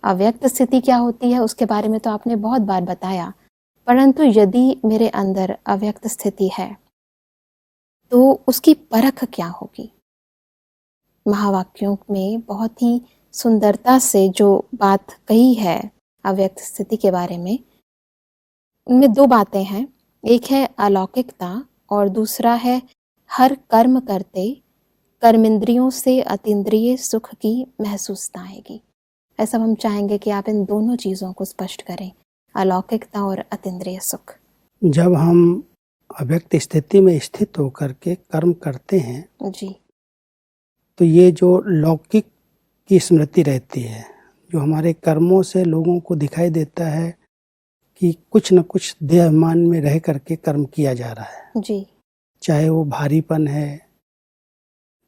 अव्यक्त स्थिति क्या होती है उसके बारे में तो आपने बहुत बार बताया, परंतु यदि मेरे अंदर अव्यक्त स्थिति है तो उसकी परख क्या होगी? महावाक्यों में बहुत ही सुंदरता से जो बात कही है अव्यक्त स्थिति के बारे में, उनमें दो बातें हैं। एक है अलौकिकता और दूसरा है हर कर्म करते कर्मेंद्रियों से अतीन्द्रिय सुख की महसूसता आएगी। ऐसा हम चाहेंगे कि आप इन दोनों चीज़ों को स्पष्ट करें, अलौकिकता और अतीन्द्रिय सुख। जब हम अव्यक्त स्थिति में स्थित होकर के कर्म करते हैं जी तो ये जो लौकिक की स्मृति रहती है, जो हमारे कर्मों से लोगों को दिखाई देता है कि कुछ न कुछ देह अभिमान में रह करके कर्म किया जा रहा है। जी चाहे वो भारीपन है,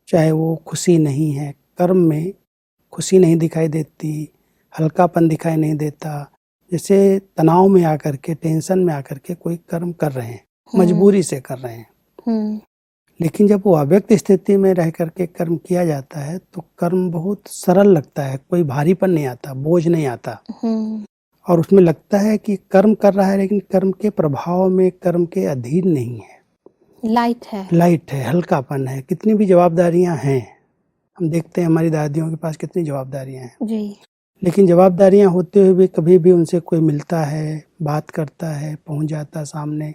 चाहे वो खुशी नहीं है, कर्म में खुशी नहीं दिखाई देती, हल्कापन दिखाई नहीं देता। जैसे तनाव में आकर के, टेंशन में आकर के कोई कर्म कर रहे हैं, मजबूरी से कर रहे हैं। लेकिन जब वो अव्यक्त स्थिति में रह करके कर्म किया जाता है तो कर्म बहुत सरल लगता है, कोई भारीपन नहीं आता, बोझ नहीं आता। और उसमें लगता है कि कर्म कर रहा है लेकिन कर्म के प्रभाव में, कर्म के अधीन नहीं है, लाइट है, हल्कापन है। कितनी भी जवाबदारियां हैं, हम देखते हैं हमारी दादियों के पास कितनी जवाबदारियां हैं जी। लेकिन जवाबदारियां होते हुए भी कभी भी उनसे कोई मिलता है, बात करता है, पहुंच जाता सामने,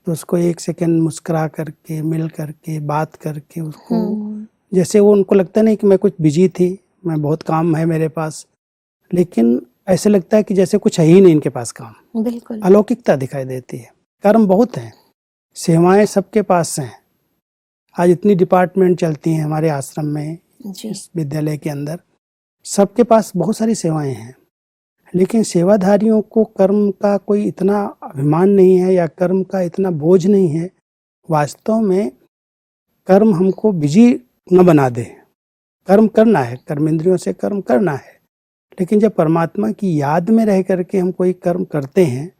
तो उसको एक सेकंड मुस्कुरा करके, मिल करके, बात करके उसको जैसे वो उनको लगता नहीं कि मैं कुछ बिजी थी, मैं बहुत काम है मेरे पास, लेकिन ऐसे लगता है कि जैसे कुछ है ही नहीं इनके पास काम। बिल्कुल अलौकिकता दिखाई देती है। कर्म बहुत हैं, सेवाएं सबके पास हैं। आज इतनी डिपार्टमेंट चलती हैं हमारे आश्रम में, इस विद्यालय के अंदर सबके पास बहुत सारी सेवाएं हैं, लेकिन सेवाधारियों को कर्म का कोई इतना अभिमान नहीं है या कर्म का इतना बोझ नहीं है। वास्तव में कर्म हमको बिजी न बना दे, कर्म करना है, कर्मेंद्रियों से कर्म करना है, लेकिन जब परमात्मा की याद में रह करके हम कोई कर्म करते हैं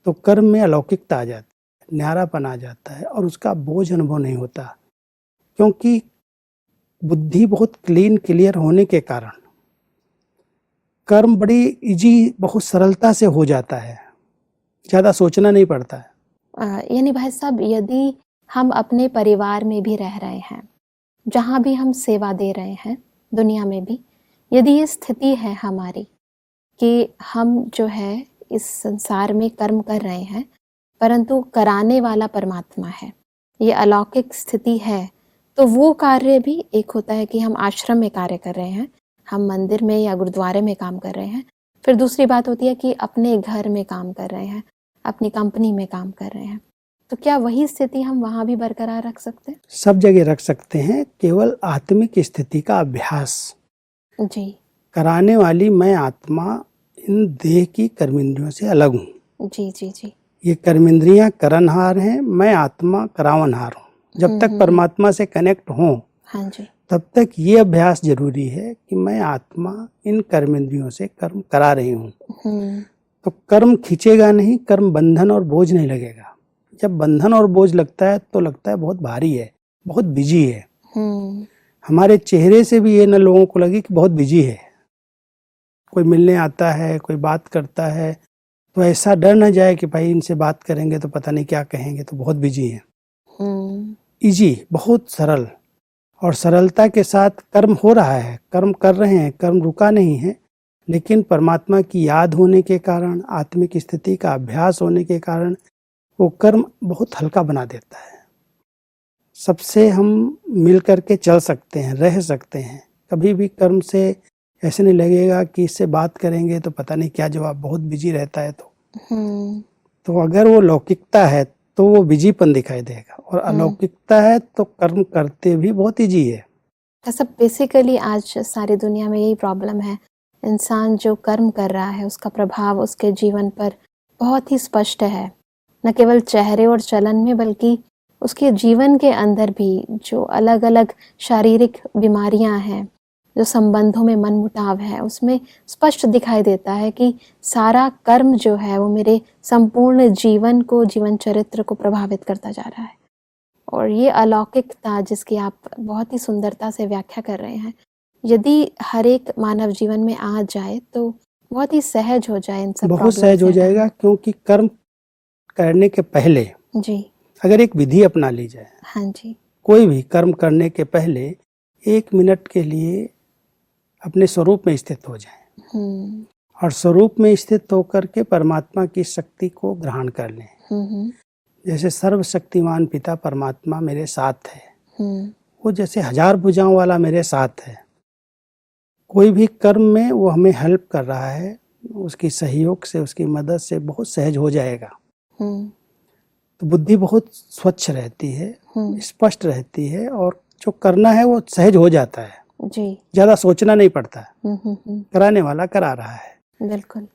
तो कर्म में अलौकिकता आ जाती है, न्यारापन आ जाता है और उसका बोझ अनुभव नहीं होता, क्योंकि बुद्धि बहुत क्लियर होने के कारण कर्म बड़ी इजी, बहुत सरलता से हो जाता है, ज़्यादा सोचना नहीं पड़ता है। यानी भाई साहब, यदि हम अपने परिवार में भी रह रहे हैं, जहाँ भी हम सेवा दे रहे हैं, दुनिया में भी यदि ये स्थिति है हमारी कि हम जो है इस संसार में कर्म कर रहे हैं, परंतु कराने वाला परमात्मा है, ये अलौकिक स्थिति है, तो वो कार्य भी एक होता है कि हम आश्रम में कार्य कर रहे हैं, हम मंदिर में या गुरुद्वारे में काम कर रहे हैं। फिर दूसरी बात होती है कि अपने घर में काम कर रहे हैं, अपनी कंपनी में काम कर रहे हैं, तो क्या वही स्थिति हम वहाँ भी बरकरार रख सकते हैं? सब जगह रख सकते हैं, केवल आत्मिक स्थिति का अभ्यास जी कराने वाली मैं आत्मा इन देह की कर्मेंद्रियों से अलग हूँ। जी जी जी। ये कर्मेंद्रियां करनहार हैं, मैं आत्मा करावनहार हूँ। जब तक परमात्मा से कनेक्ट हों, हाँ जी, तब तक ये अभ्यास जरूरी है कि मैं आत्मा इन कर्मेंद्रियों से कर्म करा रही हूँ। तो कर्म खींचेगा नहीं, कर्म बंधन और बोझ नहीं लगेगा। जब बंधन और बोझ लगता है तो लगता है बहुत भारी है, बहुत बिजी है। हमारे चेहरे से भी ये न लोगों को लगे कि बहुत बिजी है। कोई मिलने आता है, कोई बात करता है, तो ऐसा डर न जाए कि भाई इनसे बात करेंगे तो पता नहीं क्या कहेंगे, तो बहुत बिजी है। इजी, बहुत सरल, और सरलता के साथ कर्म हो रहा है, कर्म कर रहे हैं, कर्म रुका नहीं है, लेकिन परमात्मा की याद होने के कारण, आत्मिक स्थिति का अभ्यास होने के कारण वो कर्म बहुत हल्का बना देता है। सबसे हम मिल करके चल सकते हैं, रह सकते हैं। कभी भी कर्म से ऐसे नहीं लगेगा कि इससे बात करेंगे तो पता नहीं क्या जवाब, बहुत बिजी रहता है तो अगर वो लौकिकता है तो वो बिजीपन दिखाई देगा, और अलौकिकता है तो कर्म करते भी बहुत इजी है। सब बेसिकली आज सारी दुनिया में यही प्रॉब्लम है। इंसान जो कर्म कर रहा है उसका प्रभाव उसके जीवन पर बहुत ही स्पष्ट है, न केवल चेहरे और चलन में बल्कि उसके जीवन के अंदर भी जो अलग अलग शारीरिक बीमारियां हैं, जो संबंधों में मनमुटाव है, उसमें स्पष्ट दिखाई देता है कि सारा कर्म जो है वो मेरे संपूर्ण जीवन को, जीवन चरित्र को प्रभावित करता जा रहा है। और ये अलौकिकता जिसकी आप बहुत ही सुंदरता से व्याख्या कर रहे हैं, यदि हर एक मानव जीवन में आ जाए तो बहुत ही सहज हो जाए इन सब बहुत सहज हो जाएगा, क्योंकि कर्म करने के पहले जी अगर एक विधि अपना ली जाए, हाँ जी कोई भी कर्म करने के पहले 1 मिनट के लिए अपने स्वरूप में स्थित हो जाए और स्वरूप में स्थित होकर के परमात्मा की शक्ति को ग्रहण कर लें। जैसे सर्वशक्तिमान पिता परमात्मा मेरे साथ है, वो जैसे 1000 भुजाओं वाला मेरे साथ है। कोई भी कर्म में वो हमें हेल्प कर रहा है, उसकी सहयोग से, उसकी मदद से बहुत सहज हो जाएगा। तो बुद्धि बहुत स्वच्छ रहती है, स्पष्ट रहती है, और जो करना है वो सहज हो जाता है जी। ज्यादा सोचना नहीं पड़ता है। कराने वाला करा रहा है। बिल्कुल।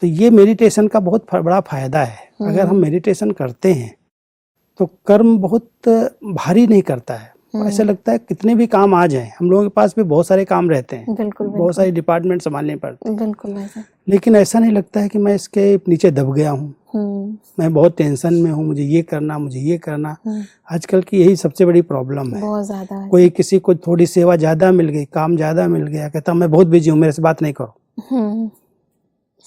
तो ये मेडिटेशन का बहुत बड़ा फायदा है। अगर हम मेडिटेशन करते हैं तो कर्म बहुत भारी नहीं करता है। ऐसा लगता है कितने भी काम आ जाएं, हम लोगों के पास भी बहुत सारे काम रहते हैं, बिल्कुल, बहुत सारे डिपार्टमेंट संभालने पड़ते हैं, बिल्कुल ऐसा। लेकिन ऐसा नहीं लगता है कि मैं इसके नीचे दब गया हूँ, मैं बहुत टेंशन में हूँ, मुझे ये करना, मुझे ये करना। आजकल की यही सबसे बड़ी प्रॉब्लम है। बहुत ज्यादा। कोई किसी को थोड़ी सेवा ज्यादा मिल गई, काम ज्यादा मिल गया, कहता मैं बहुत बिजी हूँ, मेरे से बात नहीं करो।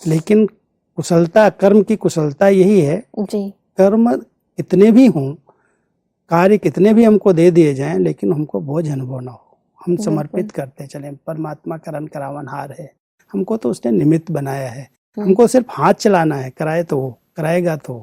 लेकिन कुशलता, कर्म की कुशलता यही है जी। कर्म कितने भी हों, कार्य कितने भी हमको दे दिए जाएं, लेकिन हमको बोझ अनुभव ना हो, हम समर्पित करते चलें। परमात्मा करन करावनहार है, हमको तो उसने निमित्त बनाया है, हमको सिर्फ हाथ चलाना है, कराए तो वो, कराएगा तो